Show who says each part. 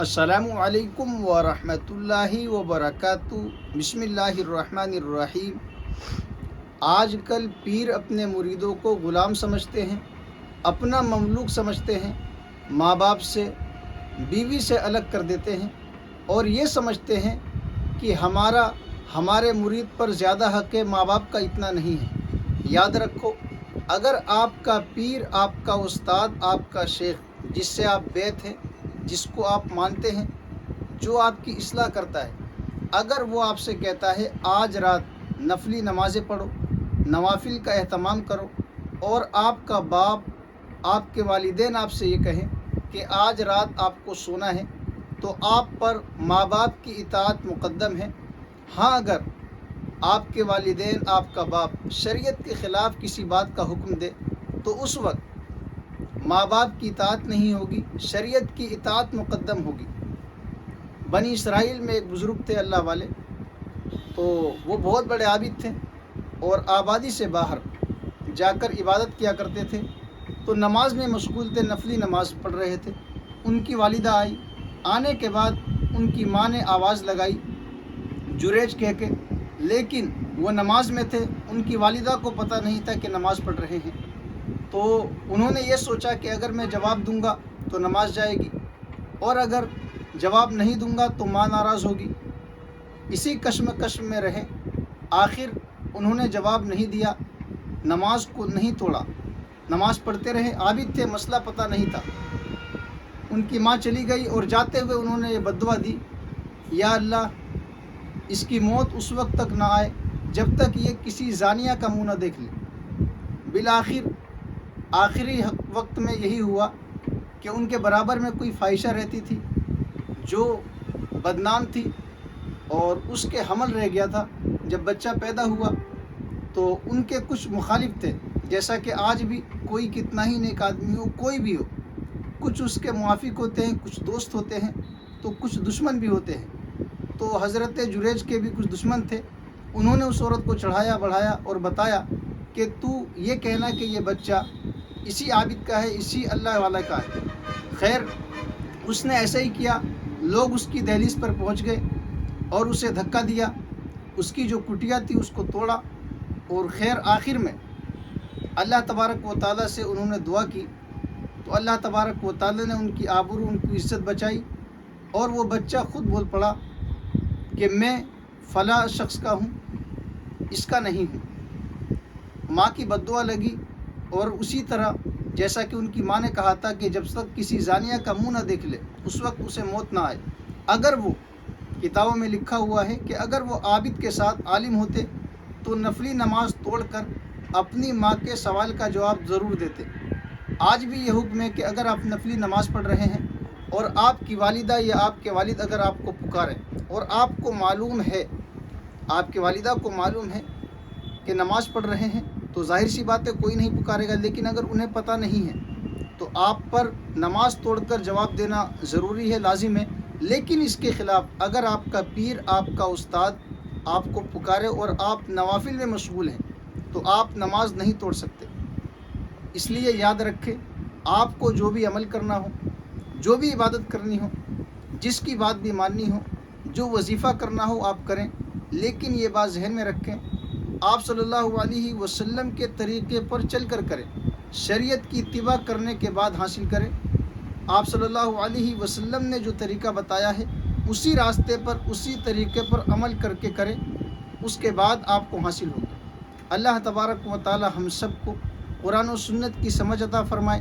Speaker 1: السلام علیکم ورحمۃ اللہ وبرکاتہ۔ بسم اللہ الرحمن الرحیم۔ آج کل پیر اپنے مریدوں کو غلام سمجھتے ہیں، اپنا مملوک سمجھتے ہیں، ماں باپ سے، بیوی سے الگ کر دیتے ہیں اور یہ سمجھتے ہیں کہ ہمارے مرید پر زیادہ حق ہے، ماں باپ کا اتنا نہیں ہے۔ یاد رکھو، اگر آپ کا پیر، آپ کا استاد، آپ کا شیخ، جس سے آپ بیعت ہیں، جس کو آپ مانتے ہیں، جو آپ کی اصلاح کرتا ہے، اگر وہ آپ سے کہتا ہے آج رات نفلی نمازیں پڑھو، نوافل کا اہتمام کرو، اور آپ کا باپ، آپ کے والدین آپ سے یہ کہیں کہ آج رات آپ کو سونا ہے، تو آپ پر ماں باپ کی اطاعت مقدم ہے۔ ہاں، اگر آپ کے والدین، آپ کا باپ شریعت کے خلاف کسی بات کا حکم دے تو اس وقت ماں باپ کی اطاعت نہیں ہوگی، شریعت کی اطاعت مقدم ہوگی۔ بنی اسرائیل میں ایک بزرگ تھے اللہ والے، تو وہ بہت بڑے عابد تھے اور آبادی سے باہر جا کر عبادت کیا کرتے تھے، تو نماز میں مشغول تھے، نفلی نماز پڑھ رہے تھے۔ ان کی والدہ آئی، آنے کے بعد ان کی ماں نے آواز لگائی جریج کہہ کے، لیکن وہ نماز میں تھے، ان کی والدہ کو پتہ نہیں تھا کہ نماز پڑھ رہے ہیں۔ تو انہوں نے یہ سوچا کہ اگر میں جواب دوں گا تو نماز جائے گی، اور اگر جواب نہیں دوں گا تو ماں ناراض ہوگی۔ اسی کشمکش میں رہے، آخر انہوں نے جواب نہیں دیا، نماز کو نہیں توڑا، نماز پڑھتے رہے، عابد تھے، مسئلہ پتہ نہیں تھا۔ ان کی ماں چلی گئی اور جاتے ہوئے انہوں نے یہ بددعا دی، یا اللہ، اس کی موت اس وقت تک نہ آئے جب تک یہ کسی زانیہ کا منہ نہ دیکھ لے۔ بالآخر آخری وقت میں یہی ہوا کہ ان کے برابر میں کوئی فاحشہ رہتی تھی جو بدنام تھی، اور اس کے حمل رہ گیا تھا۔ جب بچہ پیدا ہوا تو ان کے کچھ مخالف تھے، جیسا کہ آج بھی کوئی کتنا ہی نیک آدمی ہو، کوئی بھی ہو، کچھ اس کے موافق ہوتے ہیں، کچھ دوست ہوتے ہیں، تو کچھ دشمن بھی ہوتے ہیں۔ تو حضرت جریج کے بھی کچھ دشمن تھے، انہوں نے اس عورت کو چڑھایا بڑھایا اور بتایا کہ تو یہ کہنا کہ یہ بچہ اسی عابد کا ہے، اسی اللہ والا کا ہے۔ خیر، اس نے ایسا ہی کیا، لوگ اس کی دہلیز پر پہنچ گئے اور اسے دھکا دیا، اس کی جو کٹیا تھی اس کو توڑا، اور خیر آخر میں اللہ تبارک و تعالیٰ سے انہوں نے دعا کی، تو اللہ تبارک و تعالیٰ نے ان کی آبرو، ان کی عزت بچائی، اور وہ بچہ خود بول پڑا کہ میں فلاں شخص کا ہوں، اس کا نہیں ہوں۔ ماں کی بددعا لگی، اور اسی طرح جیسا کہ ان کی ماں نے کہا تھا کہ جب تک کسی زانیہ کا منہ نہ دیکھ لے اس وقت اسے موت نہ آئے۔ اگر وہ کتابوں میں لکھا ہوا ہے کہ اگر وہ عابد کے ساتھ عالم ہوتے تو نفلی نماز توڑ کر اپنی ماں کے سوال کا جواب ضرور دیتے۔ آج بھی یہ حکم ہے کہ اگر آپ نفلی نماز پڑھ رہے ہیں اور آپ کی والدہ یا آپ کے والد اگر آپ کو پکاریں، اور آپ کو معلوم ہے، آپ کے والدہ کو معلوم ہے کہ نماز پڑھ رہے ہیں، تو ظاہر سی بات ہے کوئی نہیں پکارے گا، لیکن اگر انہیں پتہ نہیں ہے تو آپ پر نماز توڑ کر جواب دینا ضروری ہے، لازم ہے۔ لیکن اس کے خلاف اگر آپ کا پیر، آپ کا استاد آپ کو پکارے اور آپ نوافل میں مشغول ہیں تو آپ نماز نہیں توڑ سکتے۔ اس لیے یاد رکھیں، آپ کو جو بھی عمل کرنا ہو، جو بھی عبادت کرنی ہو، جس کی بات بھی ماننی ہو، جو وظیفہ کرنا ہو آپ کریں، لیکن یہ بات ذہن میں رکھیں، آپ صلی اللہ علیہ وسلم کے طریقے پر چل کر کریں، شریعت کی اتباع کرنے کے بعد حاصل کریں۔ آپ صلی اللہ علیہ وسلم نے جو طریقہ بتایا ہے اسی راستے پر، اسی طریقے پر عمل کر کے کریں، اس کے بعد آپ کو حاصل ہوگی۔ اللہ تبارک و تعالی ہم سب کو قرآن و سنت کی سمجھ عطا فرمائے۔